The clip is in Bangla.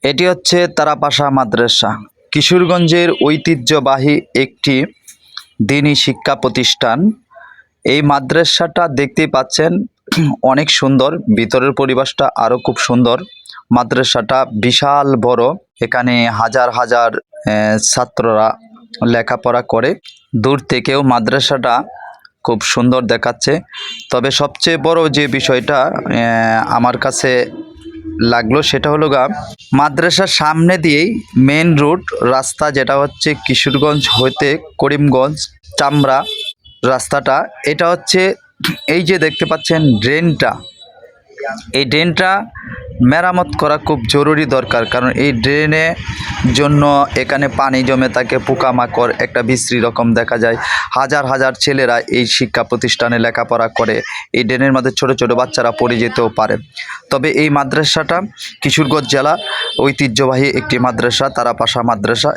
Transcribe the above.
এটি হচ্ছে তারাপাশা মাদ্রাসা, কিশোরগঞ্জের ঐতিহ্যবাহী একটি দ্বীনি শিক্ষা প্রতিষ্ঠান। এই মাদ্রাসাটা দেখতেই পাচ্ছেন অনেক সুন্দর, ভিতরের পরিবেশটা আরও খুব সুন্দর। মাদ্রাসাটা বিশাল বড়, এখানে হাজার হাজার ছাত্ররা লেখাপড়া করে। দূর থেকেও মাদ্রাসাটা খুব সুন্দর দেখাচ্ছে। তবে সবচেয়ে বড় যে বিষয়টা আমার কাছে লাগলো সেটা হলো মাদ্রাসার সামনে দিয়েই মেন রোড রাস্তা, যেটা হচ্ছে কিশোরগঞ্জ হতে করিমগঞ্জ চামড়া রাস্তাটা। এটা হচ্ছে এই যে দেখতে পাচ্ছেন ড্রেনটা, এই ড্রেনটা মেরামত করা খুব জরুরি দরকার, কারণ এই ড্রেনে জন্য এখানে পানি জমে থাকে, পোকামাকড় একটা বিশ্রী রকম দেখা যায়। হাজার হাজার ছেলেরা এই শিক্ষা প্রতিষ্ঠানে লেখাপড়া করে, এই ড্রেনের মধ্যে ছোট ছোট বাচ্চারা পড়ে যেতেও পারে। তবে এই মাদ্রাসাটা কিশোরগঞ্জ জেলা ঐতিহ্যবাহী একটি মাদ্রাসা, তারাপাশা মাদ্রাসা।